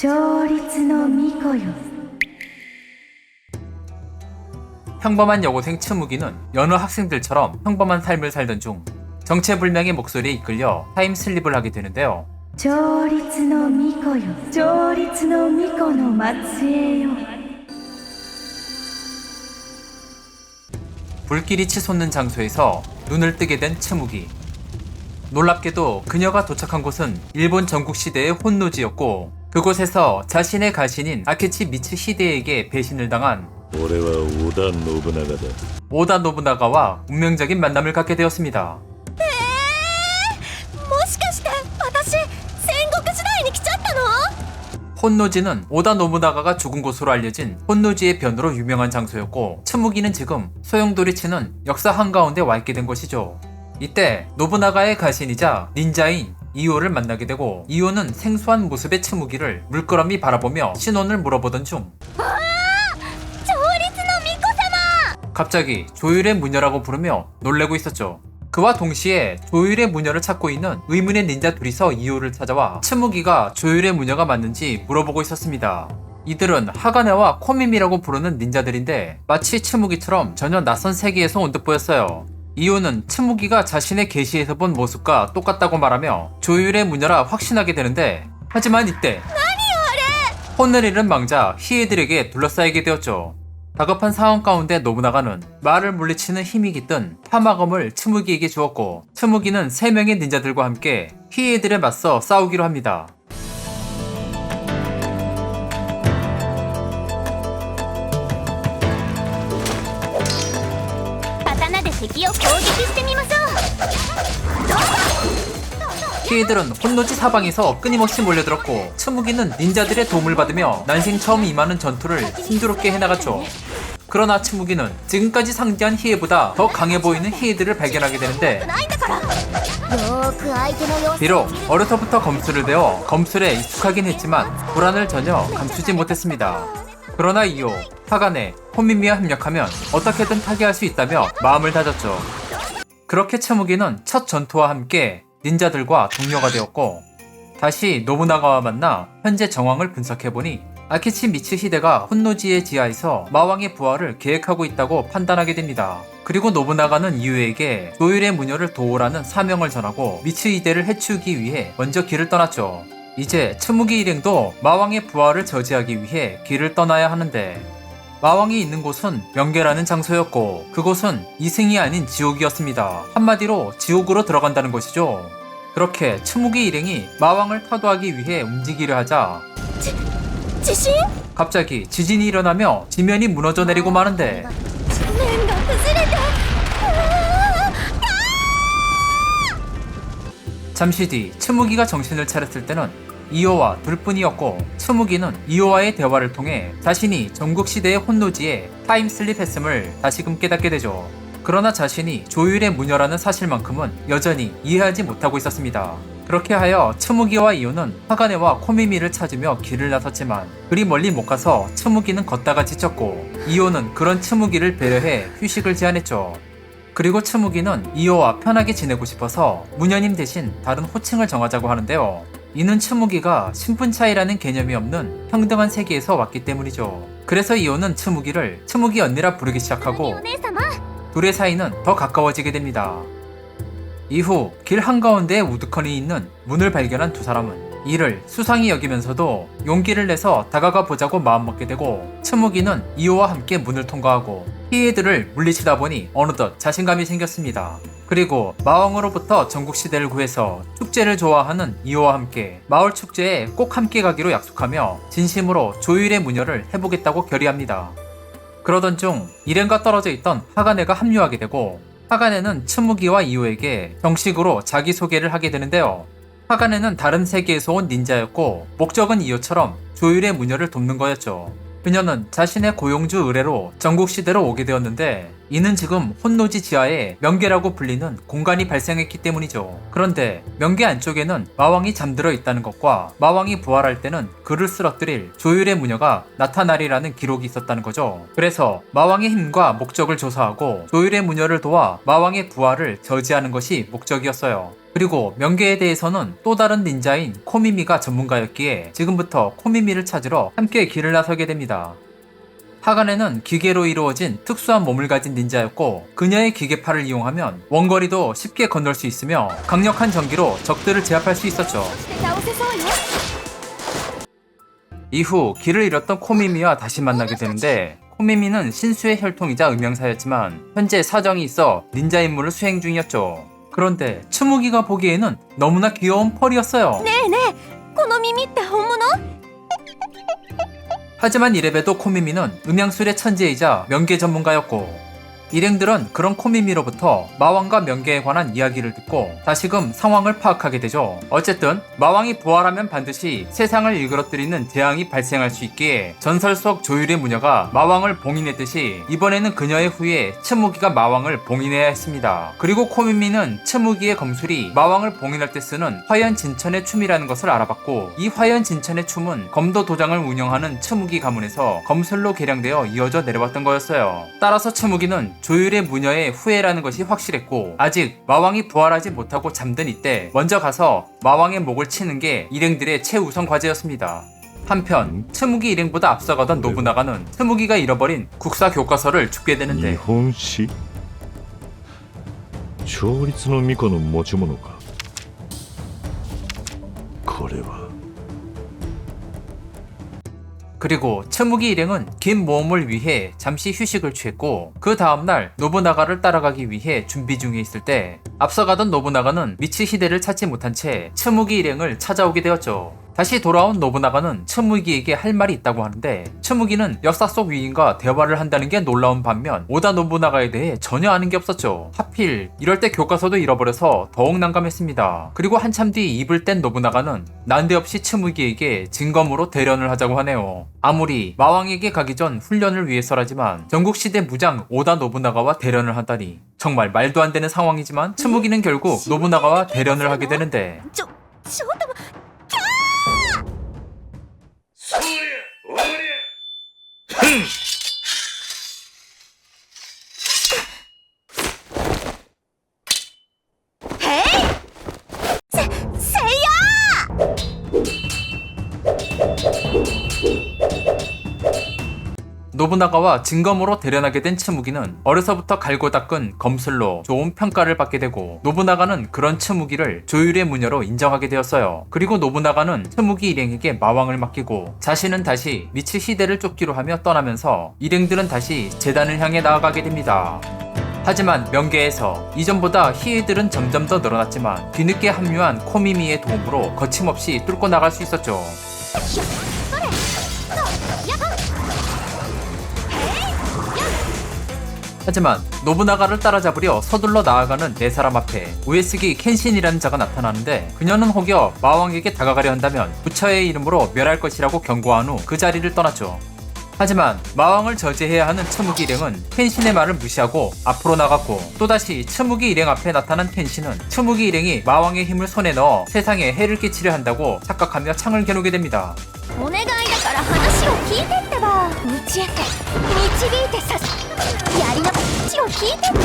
勝率の巫女よ。 평범한 여고생 츠무기는 여느 학생들처럼 평범한 삶을 살던 중 정체불명의 목소리에 이끌려 타임슬립을 하게 되는데요. 勝率の巫女よ。勝率の巫女の末裔よ。 불길이 치솟는 장소에서 눈을 뜨게 된 츠무기. 놀랍게도 그녀가 도착한 곳은 일본 전국시대의 혼노지였고, 그곳에서 자신의 가신인 아케치 미츠 히데에게 배신을 당한 俺は織田信長だ。 오다 노부나가와 운명적인 만남을 갖게 되었습니다. もしかして私戦国時代に来ちゃったの？ 혼노지는 오다 노부나가가 죽은 곳으로 알려진 혼노지의 변으로 유명한 장소였고, 츠무기는 지금 소용돌이치는 역사 한가운데 와 있게 된 것이죠. 이때 노부나가의 가신이자 닌자인 이오를 만나게 되고, 이오는 생소한 모습의 츠무기를 물끄러미 바라보며 신원을 물어보던 중 勝率の巫女様！ 갑자기 조율의 무녀라고 부르며 놀래고 있었죠. 그와 동시에 조율의 무녀를 찾고 있는 의문의 닌자 둘이서 이오를 찾아와 츠무기가 조율의 무녀가 맞는지 물어보고 있었습니다. 이들은 하가네와 코미미라고 부르는 닌자들인데 마치 츠무기처럼 전혀 낯선 세계에서 온 듯 보였어요. 이오는 츠무기가 자신의 계시에서 본 모습과 똑같다고 말하며 조율의 무녀라 확신하게 되는데, 하지만 이때 혼을 잃은 망자 히에들에게 둘러싸이게 되었죠. 다급한 상황 가운데 노부나가는 말을 물리치는 힘이 깃든 파마검을 츠무기에게 주었고, 츠무기는 3명의 닌자들과 함께 히에들에 맞서 싸우기로 합니다. 刀で敵を攻撃してみましょう。 히에들은 혼노지 사방에서 끊임없이 몰려들었고, 츠무기는 닌자들의 도움을 받으며 난생 처음 임하는 전투를 순조롭게 해나갔죠. 그러나 츠무기는 지금까지 상대한 히에보다 더 강해 보이는 히에들을 발견하게 되는데, ないんだから。よーく相手の様子。 비록 어려서부터 검술을 배워 검술에 익숙하긴 했지만 불안을 전혀 감추지 못했습니다. 그러나 이오, 하가네, 호미미와 협력하면 어떻게든 타개할 수 있다며 마음을 다졌죠. 그렇게 츠무기는 첫 전투와 함께 닌자들과 동료가 되었고, 다시 노부나가와 만나 현재 정황을 분석해보니 아케치 미츠 히데가 혼노지의 지하에서 마왕의 부활을 계획하고 있다고 판단하게 됩니다. 그리고 노부나가는 이유에게 조율의 무녀를 도우라는 사명을 전하고 미츠 히데를 해치우기 위해 먼저 길을 떠났죠. 이제 츠무기 일행도 마왕의 부활을 저지하기 위해 길을 떠나야 하는데, 마왕이 있는 곳은 명계라는 장소였고, 그곳은 이승이 아닌 지옥이었습니다. 한마디로 지옥으로 들어간다는 것이죠. 그렇게 츠무기 일행이 마왕을 타도하기 위해 움직이려 하자 地震？ 갑자기 지진이 일어나며 지면이 무너져 내리고 마는데, 地面が崩れて。 잠시 뒤 츠무기가 정신을 차렸을 때는 이오와 둘뿐이었고, 츠무기는 이오와의 대화를 통해 자신이 전국시대의 혼노지에 타임슬립했음을 다시금 깨닫게 되죠. 그러나 자신이 조율의 무녀라는 사실만큼은 여전히 이해하지 못하고 있었습니다. 그렇게 하여 츠무기와 이오는 하가네와 코미미를 찾으며 길을 나섰지만 그리 멀리 못 가서 츠무기는 걷다가 지쳤고, 이오는 그런 츠무기를 배려해 휴식을 제안했죠. 그리고 츠무기는 이오와 편하게 지내고 싶어서 무녀님 대신 다른 호칭을 정하자고 하는데요. 이는 츠무기가 신분차이라는 개념이 없는 평등한 세계에서 왔기 때문이죠. 그래서 이오는 츠무기를 츠무기 언니라 부르기 시작하고 お姉様。 둘의 사이는 더 가까워지게 됩니다. 이후 길 한가운데에 우두커니 있는 문을 발견한 두 사람은 이를 수상히 여기면서도 용기를 내서 다가가 보자고 마음먹게 되고, 츠무기는 이오와 함께 문을 통과하고 히에들을 물리치다 보니 어느덧 자신감이 생겼습니다. 그리고 마왕으로부터 전국시대를 구해서 축제를 좋아하는 이오와 함께 마을 축제에 꼭 함께 가기로 약속하며 진심으로 조율의 무녀를 해보겠다고 결의합니다. 그러던 중 일행과 떨어져 있던 하가네가 합류하게 되고, 하가네는 츠무기와 이오에게 정식으로 자기소개를 하게 되는데요. 하가네는 다른 세계에서 온 닌자였고, 목적은 이오처럼 조율의 무녀를 돕는 거였죠. 그녀는 자신의 고용주 의뢰로 전국시대로 오게 되었는데, 이는 지금 혼노지 지하에 명계라고 불리는 공간이 발생했기 때문이죠. 그런데 명계 안쪽에는 마왕이 잠들어 있다는 것과 마왕이 부활할 때는 그를 쓰러뜨릴 조율의 무녀가 나타나리라는 기록이 있었다는 거죠. 그래서 마왕의 힘과 목적을 조사하고 조율의 무녀를 도와 마왕의 부활을 저지하는 것이 목적이었어요. 그리고 명계에 대해서는 또 다른 닌자인 코미미가 전문가였기에 지금부터 코미미를 찾으러 함께 길을 나서게 됩니다. 하간에는 기계로 이루어진 특수한 몸을 가진 닌자였고 그녀의 기계팔을 이용하면 원거리도 쉽게 건널 수 있으며 강력한 전기로 적들을 제압할 수 있었죠. 倒せそうよ 이후 길을 잃었던 코미미와 다시 만나게 되는데 코미미는 신수의 혈통이자 음영사였지만 현재 사정이 있어 닌자 임무를 수행 중이었죠. 그런데 츠무기가 보기에는 너무나 귀여운 펄이었어요. ねえねえこの耳って本物 하지만 이래봬도 코미미는 음양술의 천재이자 명계 전문가였고 일행들은 그런 코미미로부터 마왕과 명계에 관한 이야기를 듣고 다시금 상황을 파악하게 되죠. 어쨌든 마왕이 부활하면 반드시 세상을 일그러뜨리는 재앙이 발생할 수 있기에 전설 속 조율의 무녀가 마왕을 봉인했듯이 이번에는 그녀의 후예 츠무기가 마왕을 봉인해야 했습니다. 그리고 코미미는 츠무기의 검술이 마왕을 봉인할 때 쓰는 화연진천의 춤이라는 것을 알아봤고 이 화연진천의 춤은 검도 도장을 운영하는 츠무기 가문에서 검술로 개량되어 이어져 내려왔던 거였어요. 따라서 츠무기는 조율의 무녀의 후예라는 것이 확실했고 아직 마왕이 부활하지 못하고 잠든 이때 먼저 가서 마왕의 목을 치는 게 일행들의 최우선 과제였습니다. 한편 츠무기 일행보다 앞서가던 노부나가는 츠무기가 잃어버린 국사 교과서를 줍게 日 되는데 本史調律の巫女の持ち物か。これは 그리고 츠무기 일행은 긴 모험을 위해 잠시 휴식을 취했고 그 다음날 노부나가를 따라가기 위해 준비 중에 있을 때 앞서가던 노부나가는 미치 히데를 찾지 못한 채 츠무기 일행을 찾아오게 되었죠. 다시 돌아온 노부나가는 츠무기에게 할 말이 있다고 하는데 츠무기는 역사 속 위인과 대화를 한다는 게 놀라운 반면 오다 노부나가에 대해 전혀 아는 게 없었죠. 하필 이럴 때 교과서도 잃어버려서 더욱 난감했습니다. 그리고 한참 뒤 입을 뗀 노부나가는 난데없이 츠무기에게 진검으로 대련을 하자고 하네요. 아무리 마왕에게 가기 전 훈련을 위해서라지만 전국시대 무장 오다 노부나가와 대련을 한다니 정말 말도 안 되는 상황이지만 츠무기는 결국 노부나가와 대련을 하게 되는데 ちょっとも せいや 노부나가와 진검으로 대련하게 된 츠무기는 어려서부터 갈고 닦은 검술로 좋은 평가를 받게 되고 노부나가는 그런 츠무기를 조율의 무녀로 인정하게 되었어요. 그리고 노부나가는 츠무기 일행에게 마왕을 맡기고 자신은 다시 미치 히데를 쫓기로 하며 떠나면서 일행들은 다시 재단을 향해 나아가게 됩니다. 하지만 명계에서 이전보다 희애들은 점점 더 늘어났지만 뒤늦게 합류한 코미미의 도움으로 거침없이 뚫고 나갈 수 있었죠. 하지만 노부나가를 따라잡으려 서둘러 나아가는 네 사람 앞에 우에스기 켄신이라는 자가 나타나는데 그녀는 혹여 마왕에게 다가가려 한다면 부처의 이름으로 멸할 것이라고 경고한 후 그 자리를 떠났죠. 하지만 마왕을 저지해야 하는 츠무기 일행은 켄신의 말을 무시하고 앞으로 나갔고 또다시 츠무기 일행 앞에 나타난 켄신은 츠무기 일행이 마왕의 힘을 손에 넣어 세상에 해를 끼치려 한다고 착각하며 창을 겨누게 됩니다. お願いだから話を聞いてってば道へって導いてさやりの話を聞いてってば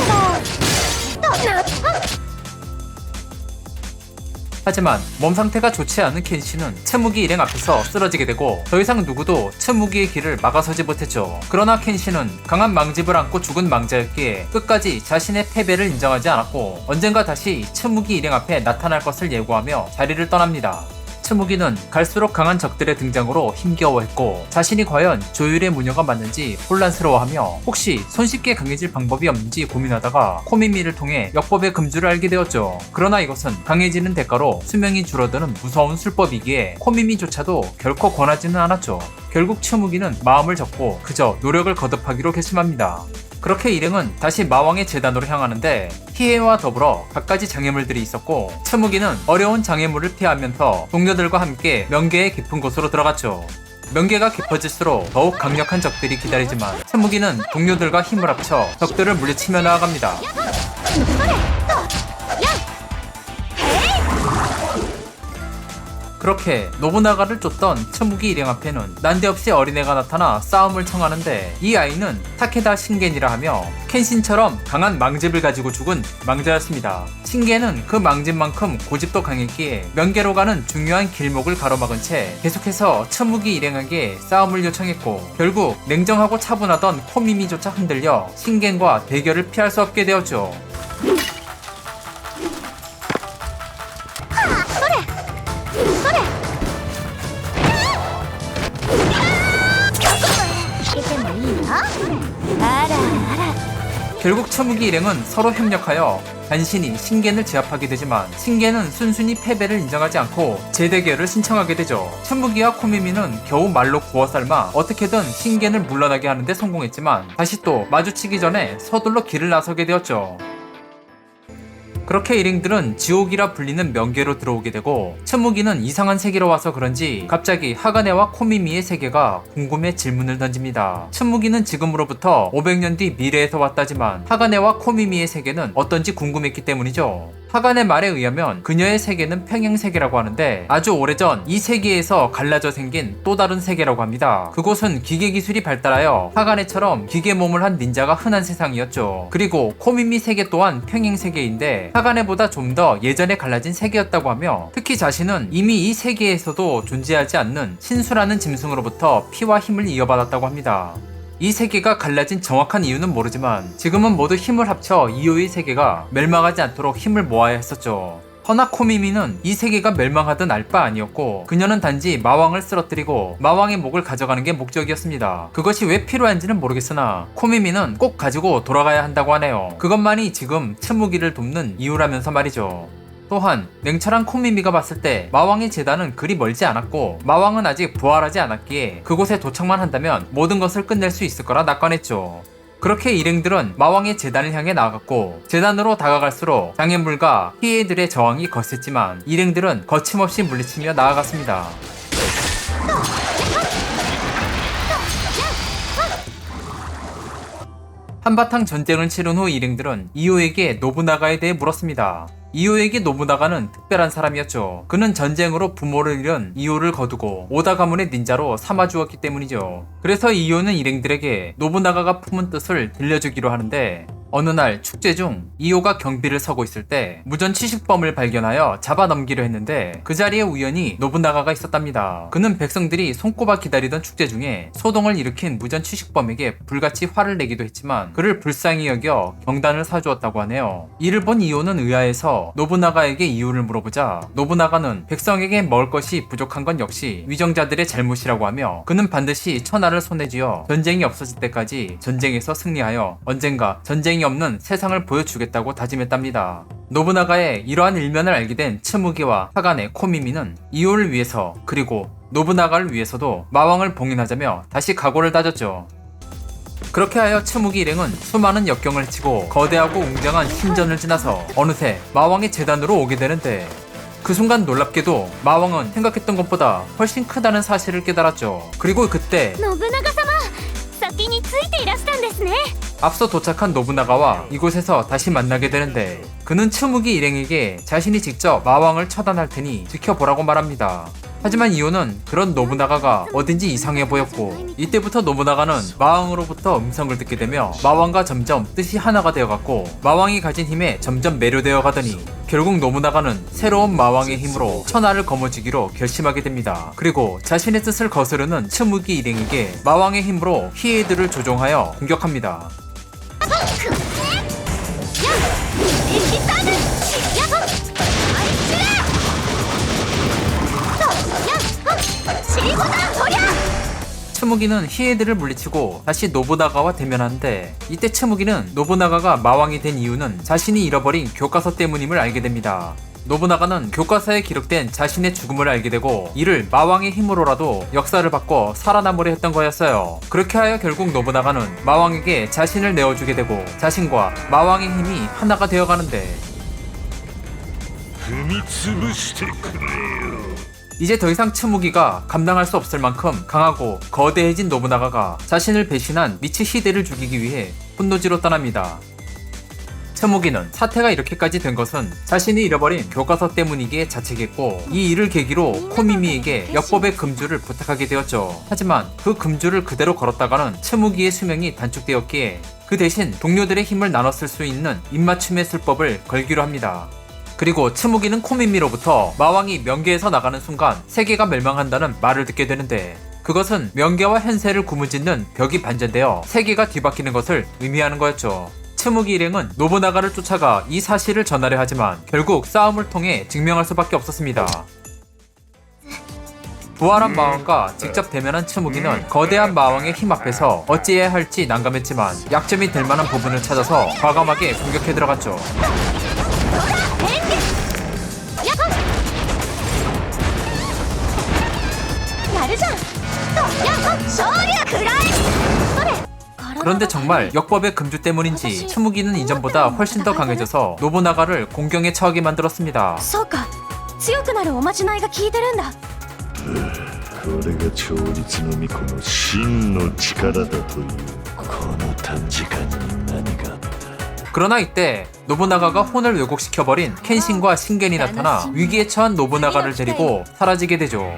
하지만 몸 상태가 좋지 않은 켄시는 츠무기 일행 앞에서 쓰러지게 되고 더 이상 누구도 츠무기의 길을 막아서지 못했죠. 그러나 켄시는 강한 망집을 안고 죽은 망자였기에 끝까지 자신의 패배를 인정하지 않았고 언젠가 다시 츠무기 일행 앞에 나타날 것을 예고하며 자리를 떠납니다. 츠무기는 갈수록 강한 적들의 등장으로 힘겨워했고 자신이 과연 조율의 무녀가 맞는지 혼란스러워하며 혹시 손쉽게 강해질 방법이 없는지 고민하다가 코미미를 통해 역법의 금주를 알게 되었죠. 그러나 이것은 강해지는 대가로 수명이 줄어드는 무서운 술법이기에 코미미조차도 결코 권하지는 않았죠. 결국 츠무기는 마음을 접고 그저 노력을 거듭하기로 결심합니다. 그렇게 일행은 다시 마왕의 재단으로 향하는데 희애와 더불어 갖가지 장애물들이 있었고 츠무기는 어려운 장애물을 피하면서 동료들과 함께 명계의 깊은 곳으로 들어갔죠. 명계가 깊어질수록 더욱 강력한 적들이 기다리지만 츠무기는 동료들과 힘을 합쳐 적들을 물리치며 나아갑니다. 그렇게 노부나가를 쫓던 츠무기 일행 앞에는 난데없이 어린애가 나타나 싸움을 청하는데 이 아이는 타케다 신겐이라 하며 켄신처럼 강한 망집을 가지고 죽은 망자였습니다. 신겐은 그 망집만큼 고집도 강했기에 명계로 가는 중요한 길목을 가로막은 채 계속해서 츠무기 일행에게 싸움을 요청했고 결국 냉정하고 차분하던 코미미조차 흔들려 신겐과 대결을 피할 수 없게 되었죠. 결국 츠무기 일행은 서로 협력하여 간신히 신겐을 제압하게 되지만 신겐은 순순히 패배를 인정하지 않고 재대결을 신청하게 되죠. 츠무기와 코미미는 겨우 말로 구워 삶아 어떻게든 신겐을 물러나게 하는데 성공했지만 다시 또 마주치기 전에 서둘러 길을 나서게 되었죠. 그렇게 일행들은 지옥이라 불리는 명계로 들어오게 되고 츠무기는 이상한 세계로 와서 그런지 갑자기 하가네와 코미미의 세계가 궁금해 질문을 던집니다. 츠무기는 지금으로부터 500년 뒤 미래에서 왔다지만 하가네와 코미미의 세계는 어떤지 궁금했기 때문이죠. 하간의 말에 의하면 그녀의 세계는 평행세계라고 하는데 아주 오래전 이 세계에서 갈라져 생긴 또 다른 세계라고 합니다. 그곳은 기계기술이 발달하여 하간의처럼 기계 몸을 한 닌자가 흔한 세상이었죠. 그리고 코미미 세계 또한 평행세계인데 하간의보다 좀 더 예전에 갈라진 세계였다고 하며 특히 자신은 이미 이 세계에서도 존재하지 않는 신수라는 짐승으로부터 피와 힘을 이어받았다고 합니다. 이 세계가 갈라진 정확한 이유는 모르지만 지금은 모두 힘을 합쳐 이오의 세계가 멸망하지 않도록 힘을 모아야 했었죠. 허나 코미미는 이 세계가 멸망하든 알 바 아니었고 그녀는 단지 마왕을 쓰러뜨리고 마왕의 목을 가져가는 게 목적이었습니다. 그것이 왜 필요한지는 모르겠으나 코미미는 꼭 가지고 돌아가야 한다고 하네요. 그것만이 지금 츠무기를 돕는 이유라면서 말이죠. 또한 냉철한 코미미가 봤을 때 마왕의 재단은 그리 멀지 않았고 마왕은 아직 부활하지 않았기에 그곳에 도착만 한다면 모든 것을 끝낼 수 있을 거라 낙관했죠. 그렇게 일행들은 마왕의 재단을 향해 나아갔고 재단으로 다가갈수록 장애물과 피해들의 저항이 거셌지만 일행들은 거침없이 물리치며 나아갔습니다. 한바탕 전쟁을 치른 후 일행들은 이오에게 노부나가에 대해 물었습니다. 이오에게 노부나가는 특별한 사람이었죠. 그는 전쟁으로 부모를 잃은 이오를 거두고 오다 가문의 닌자로 삼아주었기 때문이죠. 그래서 이오는 일행들에게 노부나가가 품은 뜻을 들려주기로 하는데 어느 날 축제 중 이오가 경비를 서고 있을 때 무전 취식범을 발견하여 잡아넘기려 했는데 그 자리에 우연히 노부나가가 있었답니다. 그는 백성들이 손꼽아 기다리던 축제 중에 소동을 일으킨 무전 취식범에게 불같이 화를 내기도 했지만 그를 불쌍히 여겨 경단을 사주었다고 하네요. 이를 본 이오는 의아해서 노부나가에게 이유를 물어보자 노부나가는 백성에게 먹을 것이 부족한 건 역시 위정자들의 잘못이라고 하며 그는 반드시 천하를 손에 쥐어 전쟁이 없어질 때까지 전쟁에서 승리하여 언젠가 전쟁이 없는 세상을 보여주겠다고 다짐했답니다. 노부나가의 이러한 일면을 알게 된 츠무기와 하간의 코미미는 이오를 위해서 그리고 노부나가를 위해서도 마왕을 봉인하자며 다시 각오를 다졌죠. 그렇게 하여 츠무기 일행은 수많은 역경을 치고 거대하고 웅장한 신전을 지나서 어느새 마왕의 재단으로 오게 되는데 그 순간 놀랍게도 마왕은 생각했던 것보다 훨씬 크다는 사실을 깨달았죠. 그리고 그때 信長様先についていらしたんですね 앞서 도착한 노부나가와 이곳에서 다시 만나게 되는데 그는 츠무기 일행에게 자신이 직접 마왕을 처단할 테니 지켜보라고 말합니다. 하지만 이오는 그런 노부나가가 어딘지 이상해 보였고 이때부터 노부나가는 마왕으로부터 음성을 듣게 되며 마왕과 점점 뜻이 하나가 되어갔고 마왕이 가진 힘에 점점 매료되어 가더니 결국 노부나가는 새로운 마왕의 힘으로 천하를 거머쥐기로 결심하게 됩니다. 그리고 자신의 뜻을 거스르는 츠무기 일행에게 마왕의 힘으로 히에이드를 조종하여 공격합니다. 츠무기는 히에이드를 물리치고 다시 노부나가와 대면하는데 이때 츠무기는 노부나가가 마왕이 된 이유는 자신이 잃어버린 교과서 때문임을 알게 됩니다. 노부나가는 교과서에 기록된 자신의 죽음을 알게 되고 이를 마왕의 힘으로라도 역사를 바꿔 살아남으려 했던 거였어요. 그렇게 하여 결국 노부나가는 마왕에게 자신을 내어주게 되고 자신과 마왕의 힘이 하나가 되어가는데 이제 더 이상 츠무기가 감당할 수 없을 만큼 강하고 거대해진 노부나가가 자신을 배신한 미츠 히데를 죽이기 위해 분노지로 떠납니다. 츠무기는 사태가 이렇게까지 된 것은 자신이 잃어버린 교과서 때문이기에 자책했고, 이 일을 계기로 코미미에게 역법의 금주를 부탁하게 되었죠. 하지만 그 금주를 그대로 걸었다가는 츠무기의 수명이 단축되었기에 그 대신 동료들의 힘을 나눠 쓸 수 있는 입맞춤의 술법을 걸기로 합니다. 그리고 츠무기는 코미미로부터 마왕이 명계에서 나가는 순간 세계가 멸망한다는 말을 듣게 되는데, 그것은 명계와 현세를 구무짓는 벽이 반전되어 세계가 뒤바뀌는 것을 의미하는 거였죠. 츠무기 일행은 노부나가를 쫓아가 이 사실을 전하려 하지만 결국 싸움을 통해 증명할 수밖에 없었습니다. 부활한 마왕과 직접 대면한 츠무기는 거대한 마왕의 힘 앞에서 어찌해야 할지 난감했지만 약점이 될 만한 부분을 찾아서 과감하게 공격해 들어갔죠. 그런데 정말 역법의 금주 때문인지 츠무기는 이전보다 훨씬 더 강해져서 노부나가를 공경에 처하게 만들었습니다. そうか強くなるおまじないが効いてるんだこれが調律の巫女の真の力だというこの短時間に何があった 그러나 이때 노부나가가 혼을 왜곡시켜버린 켄신과 신겐이 나타나 위기에 처한 노부나가를 데리고 사라지게 되죠.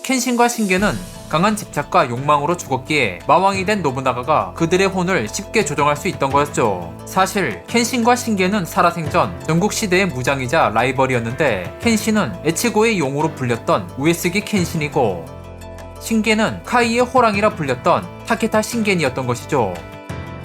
켄신과 신겐은 강한 집착과 욕망으로 죽었기에 마왕이 된 노부나가가 그들의 혼을 쉽게 조종할 수 있던 거였죠. 사실 켄신과 신겐은 살아생전 전국시대의 무장이자 라이벌이었는데, 켄신은 에치고의 용으로 불렸던 우에스기 켄신이고 신겐은 카이의 호랑이라 불렸던 타케타 신겐이었던 것이죠.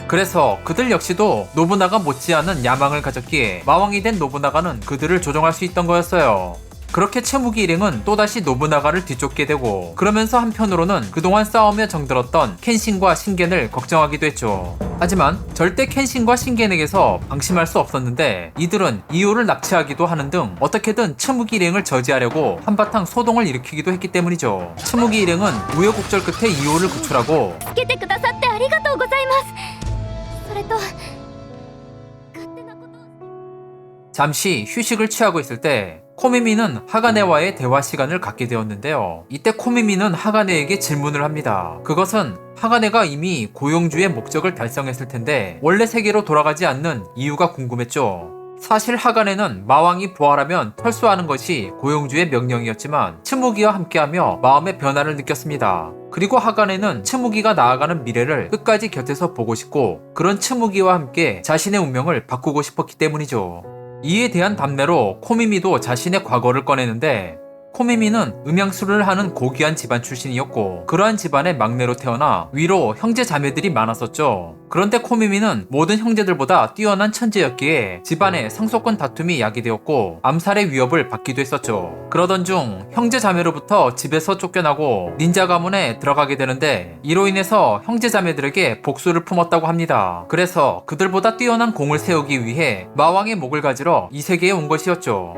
그래서 그들 역시도 노부나가 못지않은 야망을 가졌기에 마왕이 된 노부나가는 그들을 조종할 수 있던 거였어요. 그렇게 츠무기 일행은 또다시 노부나가를 뒤쫓게 되고, 그러면서 한편으로는 그동안 싸우며 정들었던 켄신과 신겐을 걱정하기도 했죠. 하지만 절대 켄신과 신겐에게서 방심할 수 없었는데, 이들은 이오를 납치하기도 하는 등 어떻게든 츠무기 일행을 저지하려고 한바탕 소동을 일으키기도 했기 때문이죠. 츠무기 일행은 우여곡절 끝에 이오를 구출하고 助けてくださってありがとうございますそれと勝手なことを 잠시 휴식을 취하고 있을 때 코미미는 하가네와의 대화 시간을 갖게 되었는데요. 이때 코미미는 하가네에게 질문을 합니다. 그것은 하가네가 이미 고용주의 목적을 달성했을 텐데 원래 세계로 돌아가지 않는 이유가 궁금했죠. 사실 하가네는 마왕이 부활하면 철수하는 것이 고용주의 명령이었지만 츠무기와 함께하며 마음의 변화를 느꼈습니다. 그리고 하가네는 츠무기가 나아가는 미래를 끝까지 곁에서 보고 싶고, 그런 츠무기와 함께 자신의 운명을 바꾸고 싶었기 때문이죠. 이에 대한 답례로 코미미도 자신의 과거를 꺼내는데, 코미미는 음향술을 하는 고귀한 집안 출신이었고 그러한 집안의 막내로 태어나 위로 형제 자매들이 많았었죠. 그런데 코미미는 모든 형제들보다 뛰어난 천재였기에 집안에 상속권 다툼이 야기되었고 암살의 위협을 받기도 했었죠. 그러던 중 형제 자매로부터 집에서 쫓겨나고 닌자 가문에 들어가게 되는데, 이로 인해서 형제 자매들에게 복수를 품었다고 합니다. 그래서 그들보다 뛰어난 공을 세우기 위해 마왕의 목을 가지러 이 세계에 온 것이었죠.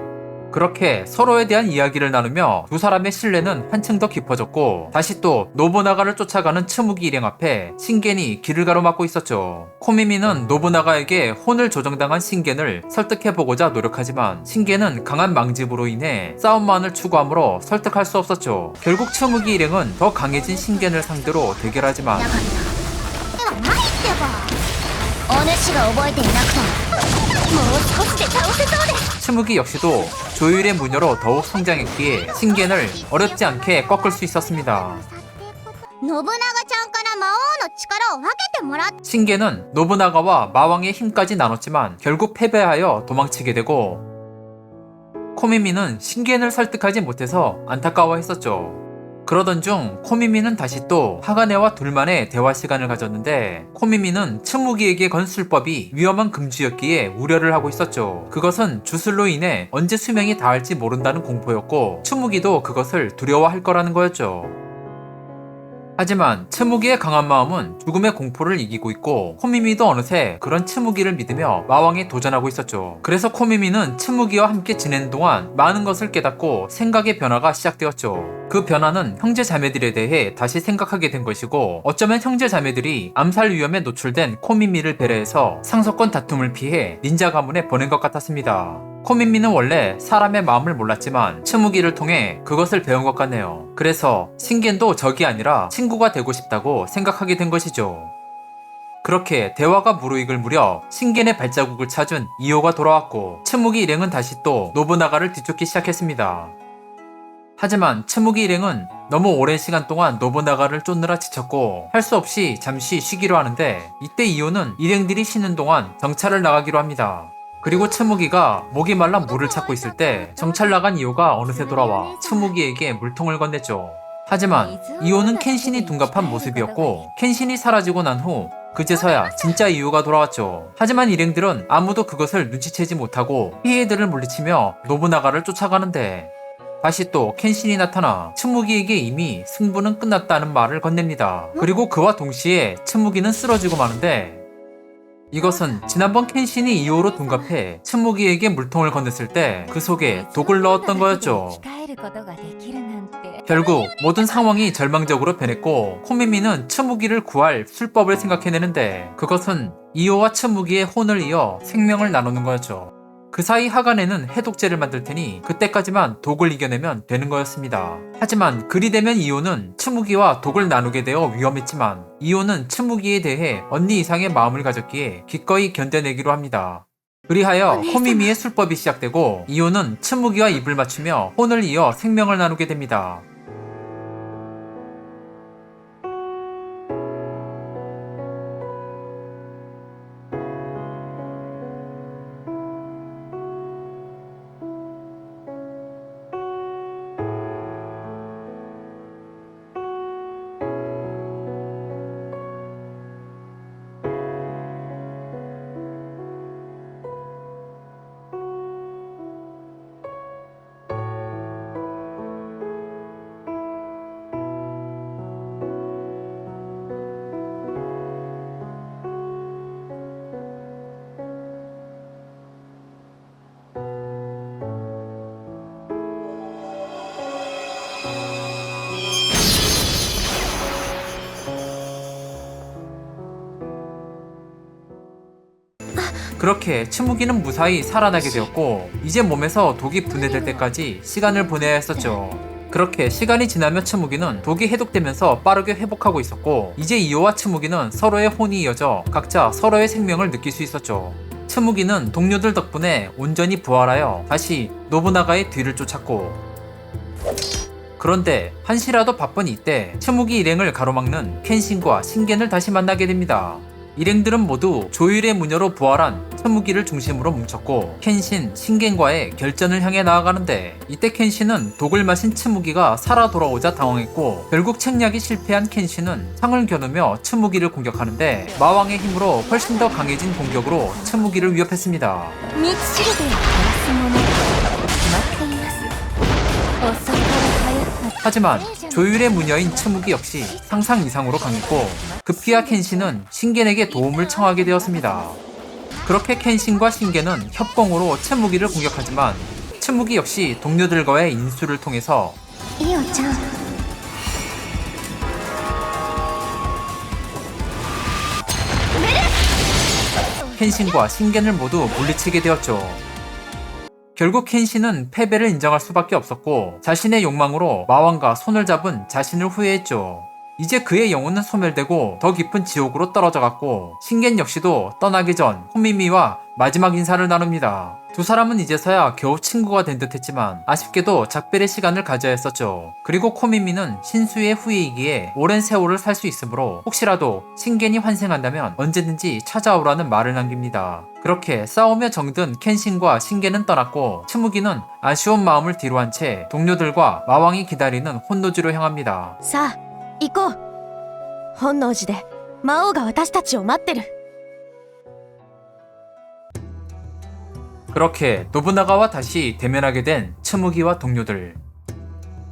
그렇게 서로에 대한 이야기를 나누며 두 사람의 신뢰는 한층 더 깊어졌고, 다시 또 노부나가를 쫓아가는 츠무기 일행 앞에 신겐이 길을 가로막고 있었죠. 코미미는 노부나가에게 혼을 조정당한 신겐을 설득해보고자 노력하지만 신겐은 강한 망집으로 인해 싸움만을 추구하므로 설득할 수 없었죠. 결국 츠무기 일행은 더 강해진 신겐을 상대로 대결하지만 ではないってばお主が覚えていなくとももう少しで倒せそうです 츠무기 역시도 조율의 무녀로 더욱 성장했기에 신겐을 어렵지 않게 꺾을 수 있었습니다. 信長ちゃんから魔王の力を分けてもらっ 신겐은 노부나가와 마왕의 힘까지 나눴지만 결국 패배하여 도망치게 되고, 코미미는 신겐을 설득하지 못해서 안타까워했었죠. 그러던 중 코미미는 다시 또 하가네와 둘만의 대화 시간을 가졌는데, 코미미는 츠무기에게 건 술법이 위험한 금주였기에 우려를 하고 있었죠. 그것은 주술로 인해 언제 수명이 닿을지 모른다는 공포였고 츠무기도 그것을 두려워할 거라는 거였죠. 하지만 츠무기의 강한 마음은 죽음의 공포를 이기고 있고, 코미미도 어느새 그런 츠무기를 믿으며 마왕에 도전하고 있었죠. 그래서 코미미는 츠무기와 함께 지내는 동안 많은 것을 깨닫고 생각의 변화가 시작되었죠. 그 변화는 형제 자매들에 대해 다시 생각하게 된 것이고, 어쩌면 형제 자매들이 암살 위험에 노출된 코미미를 배려해서 상속권 다툼을 피해 닌자 가문에 보낸 것 같았습니다. 코민미는 원래 사람의 마음을 몰랐지만 츠무기를 통해 그것을 배운 것 같네요. 그래서 신겐도 적이 아니라 친구가 되고 싶다고 생각하게 된 것이죠. 그렇게 대화가 무르익을 무렵 신겐의 발자국을 찾은 이오가 돌아왔고 츠무기 일행은 다시 또 노부나가를 뒤쫓기 시작했습니다. 하지만 츠무기 일행은 너무 오랜 시간 동안 노부나가를 쫓느라 지쳤고 할 수 없이 잠시 쉬기로 하는데 이때 이오는 일행들이 쉬는 동안 정찰을 나가기로 합니다. 그리고 츠무기가 목이 말라 물을 찾고 있을 때 정찰 나간 이오가 어느새 돌아와 츠무기에게 물통을 건넸죠. 하지만 이오는 켄신이 둔갑한 모습이었고 켄신이 사라지고 난 후 그제서야 진짜 이오가 돌아왔죠. 하지만 일행들은 아무도 그것을 눈치채지 못하고 피해들을 물리치며 노부나가를 쫓아가는데 다시 또 켄신이 나타나 츠무기에게 이미 승부는 끝났다는 말을 건넵니다. 그리고 그와 동시에 츠무기는 쓰러지고 마는데 이것은 지난번 켄신이 이오로 둔갑해 츠무기에게 물통을 건넸을 때 그 속에 독을 넣었던 거였죠. 결국 모든 상황이 절망적으로 변했고 코미미는 츠무기를 구할 술법을 생각해내는데 그것은 이오와 츠무기의 혼을 이어 생명을 나누는 거였죠. 그 사이 하간에는 해독제를 만들 테니 그때까지만 독을 이겨내면 되는 거였습니다. 하지만 그리 되면 이오는 츠무기와 독을 나누게 되어 위험했지만 이오는 츠무기에 대해 언니 이상의 마음을 가졌기에 기꺼이 견뎌내기로 합니다. 그리하여 코미미의 술법이 시작되고 이오는 츠무기와 입을 맞추며 혼을 이어 생명을 나누게 됩니다. 그렇게 츠무기는 무사히 살아나게 되었고 이제 몸에서 독이 분해될 때까지 시간을 보내야 했었죠. 그렇게 시간이 지나며 츠무기는 독이 해독되면서 빠르게 회복하고 있었고 이제 이오와 츠무기는 서로의 혼이 이어져 각자 서로의 생명을 느낄 수 있었죠. 츠무기는 동료들 덕분에 온전히 부활하여 다시 노부나가의 뒤를 쫓았고 그런데 한시라도 바쁜 이때 츠무기 일행을 가로막는 켄신과 신겐을 다시 만나게 됩니다. 일행들은 모두 조율의 무녀로 부활한 츠무기를 중심으로 뭉쳤고 켄신, 신겐과의 결전을 향해 나아가는데 이때 켄신은 독을 마신 츠무기가 살아 돌아오자 당황했고 결국 책략이 실패한 켄신은 창을 겨누며 츠무기를 공격하는데 마왕의 힘으로 훨씬 더 강해진 공격으로 츠무기를 위협했습니다. 하지만 조율의 무녀인 츠무기 역시 상상 이상으로 강했고 급기야 켄신은 신겐에게 도움을 청하게 되었습니다. 그렇게 켄신과 신겐은 협공으로 츠무기를 공격하지만 츠무기 역시 동료들과의 인수를 통해서 이오짱 켄신과 신겐을 모두 물리치게 되었죠. 결국 켄신은 패배를 인정할 수밖에 없었고 자신의 욕망으로 마왕과 손을 잡은 자신을 후회했죠. 이제 그의 영혼은 소멸되고 더 깊은 지옥으로 떨어져갔고 신겐 역시도 떠나기 전 코미미와 마지막 인사를 나눕니다. 두 사람은 이제서야 겨우 친구가 된 듯 했지만 아쉽게도 작별의 시간을 가져야 했었죠. 그리고 코미미는 신수의 후예이기에 오랜 세월을 살 수 있으므로 혹시라도 신겐이 환생한다면 언제든지 찾아오라는 말을 남깁니다. 그렇게 싸우며 정든 켄신과 신겐은 떠났고 츠무기는 아쉬운 마음을 뒤로한 채 동료들과 마왕이 기다리는 혼노지로 향합니다. さあ行こう本能寺で魔王が私たちを待ってる 그렇게 노부나가와 다시 대면하게 된 츠무기와 동료들.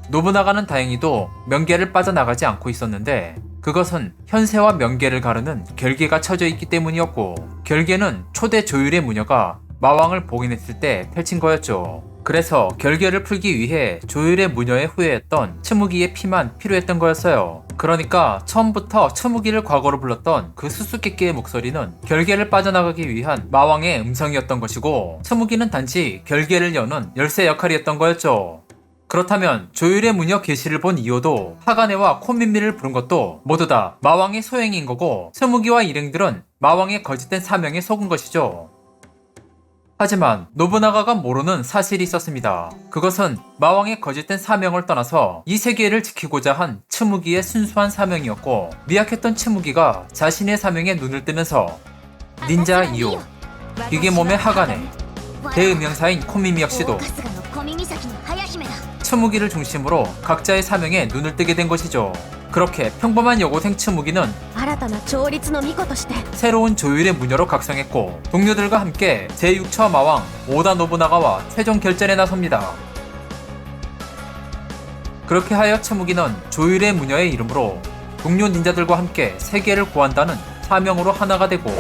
노부나가는 다행히도 명계를 빠져나가지 않고 있었는데 그것은 현세와 명계를 가르는 결계가 쳐져 있기 때문이었고 결계는 초대 조율의 무녀가 마왕을 봉인했을 때 펼친 거였죠. 그래서 결계를 풀기 위해 조율의 무녀의 후예였던 츠무기의 피만 필요했던 거였어요. 그러니까 처음부터 츠무기를 과거로 불렀던 그 수수께끼의 목소리는 결계를 빠져나가기 위한 마왕의 음성이었던 것이고, 츠무기는 단지 결계를 여는 열쇠 역할이었던 거였죠. 그렇다면 조율의 무녀 계시를 본 이오도 하가네와 코민미를 부른 것도 모두 다 마왕의 소행인 거고, 츠무기와 일행들은 마왕의 거짓된 사명에 속은 것이죠. 하지만 노부나가가 모르는 사실이 있었습니다. 그것은 마왕의 거짓된 사명을 떠나서 이 세계를 지키고자 한 츠무기의 순수한 사명이었고, 미약했던 츠무기가 자신의 사명에 눈을 뜨면서 닌자 이오, 기계 몸의 하가네, 대음영사인 코미미 역시도 츠무기를 중심으로 각자의 사명에 눈을 뜨게 된 것이죠. 그렇게 평범한 여고생 츠무기는 새로운 조율의 무녀로 각성했고, 동료들과 함께 제6처 마왕 오다 노부나가와 최종 결전에 나섭니다. 그렇게 하여 츠무기는 조율의 무녀의 이름으로 동료 닌자들과 함께 세계를 구한다는 사명으로 하나가 되고,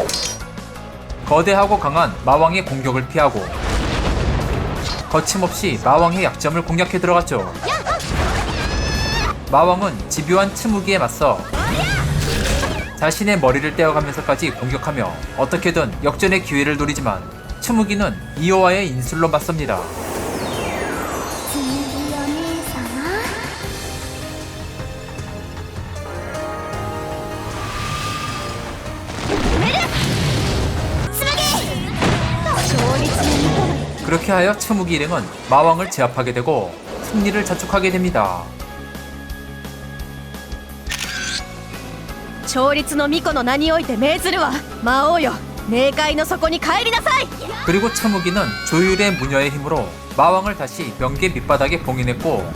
거대하고 강한 마왕의 공격을 피하고 거침없이 마왕의 약점을 공략해 들어갔죠. 마왕은 집요한 츠무기에 맞서 자신의 머리를 떼어가면서까지 공격하며 어떻게든 역전의 기회를 노리지만, 츠무기는 이오와의 인술로 맞섭니다. 그렇게 하여 츠무기 일행은 마왕을 제압하게 되고 승리를 자축하게 됩니다. 그리고 츠무기는 조율의 무녀의 힘으로 마왕을 다시 명계 밑바닥에 봉인했고,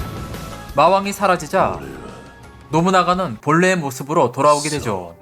마왕이 사라지자 노부나가는 본래의 모습으로 돌아오게 되죠.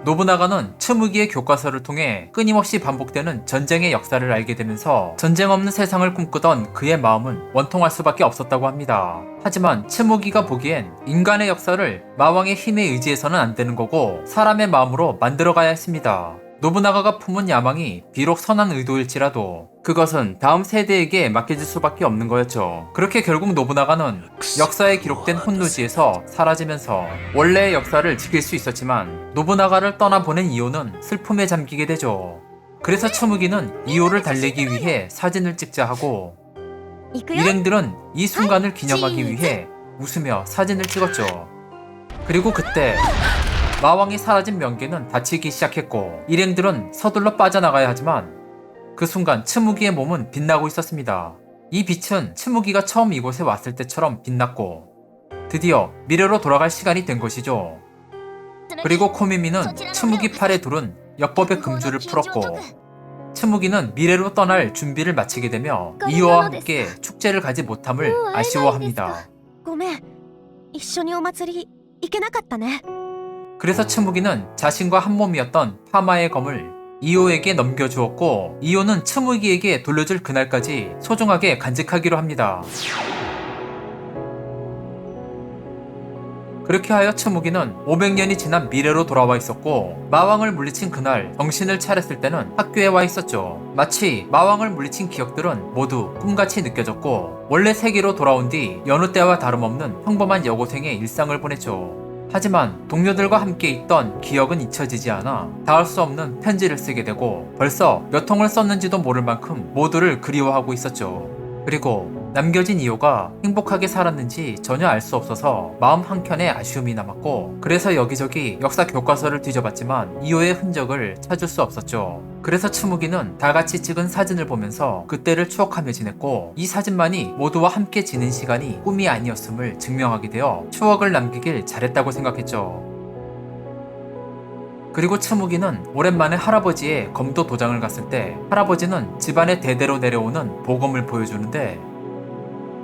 노부나가는 츠무기의 교과서를 통해 끊임없이 반복되는 전쟁의 역사를 알게 되면서 전쟁 없는 세상을 꿈꾸던 그의 마음은 원통할 수밖에 없었다고 합니다. 하지만 츠무기가 보기엔 인간의 역사를 마왕의 힘에 의지해서는 안 되는 거고, 사람의 마음으로 만들어가야 했습니다. 노부나가가 품은 야망이 비록 선한 의도일지라도 그것은 다음 세대에게 맡겨질 수밖에 없는 거였죠. 그렇게 결국 노부나가는 역사에 기록된 혼노지에서 사라지면서 원래의 역사를 지킬 수 있었지만, 노부나가를 떠나보낸 이오는 슬픔에 잠기게 되죠. 그래서 츠무기는 이오를 달래기 위해 사진을 찍자 하고, 일행들은 이 순간을 기념하기 위해 웃으며 사진을 찍었죠. 그리고 그때 마왕이 사라진 명계는 닫히기 시작했고, 일행들은 서둘러 빠져나가야 하지만 그 순간 츠무기의 몸은 빛나고 있었습니다. 이 빛은 츠무기가 처음 이곳에 왔을 때처럼 빛났고, 드디어 미래로 돌아갈 시간이 된 것이죠. 그리고 코미미는 츠무기 팔에 두른 역법의 금주를 풀었고, 츠무기는 미래로 떠날 준비를 마치게 되며 이오와 함께 축제를 가지 못함을 아쉬워합니다. 그래서 츠무기는 자신과 한 몸이었던 파마의 검을 이오에게 넘겨주었고, 이오는 츠무기에게 돌려줄 그날까지 소중하게 간직하기로 합니다. 그렇게 하여 츠무기는 500년이 지난 미래로 돌아와 있었고, 마왕을 물리친 그날 정신을 차렸을 때는 학교에 와 있었죠. 마치 마왕을 물리친 기억들은 모두 꿈같이 느껴졌고, 원래 세계로 돌아온 뒤 여느 때와 다름없는 평범한 여고생의 일상을 보냈죠. 하지만 동료들과 함께 있던 기억은 잊혀지지 않아 닿을 수 없는 편지를 쓰게 되고, 벌써 몇 통을 썼는지도 모를 만큼 모두를 그리워하고 있었죠. 그리고 남겨진 이오가 행복하게 살았는지 전혀 알 수 없어서 마음 한켠에 아쉬움이 남았고, 그래서 여기저기 역사 교과서를 뒤져봤지만 이오의 흔적을 찾을 수 없었죠. 그래서 츠무기는 다같이 찍은 사진을 보면서 그때를 추억하며 지냈고, 이 사진만이 모두와 함께 지낸 시간이 꿈이 아니었음을 증명하게 되어 추억을 남기길 잘했다고 생각했죠. 그리고 츠무기는 오랜만에 할아버지의 검도 도장을 갔을 때 할아버지는 집안에 대대로 내려오는 보검을 보여주는데,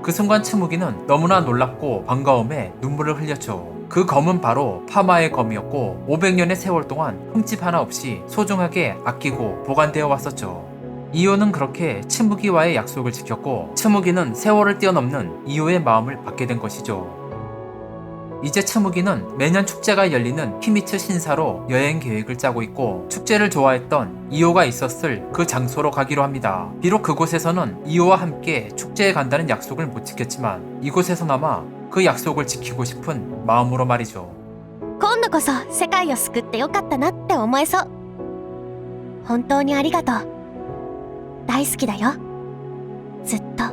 그 순간 츠무기는 너무나 놀랍고 반가움에 눈물을 흘렸죠. 그 검은 바로 파마의 검이었고, 500년의 세월 동안 흠집 하나 없이 소중하게 아끼고 보관되어 왔었죠. 이오는 그렇게 츠무기와의 약속을 지켰고, 츠무기는 세월을 뛰어넘는 이오의 마음을 받게 된 것이죠. 이제 츠무기는 매년 축제가 열리는 히미츠 신사로 여행 계획을 짜고 있고 축제를 좋아했던 이오가 있었을 그 장소로 가기로 합니다. 비록 그곳에서는 이오와 함께 축제에 간다는 약속을 못 지켰지만 이곳에서나마 그 약속을 지키고 싶은 마음으로 말이죠. 今度こそ世界を救ってよかったなって思えそう。本当にありがとう。大好きだよ。ずっと。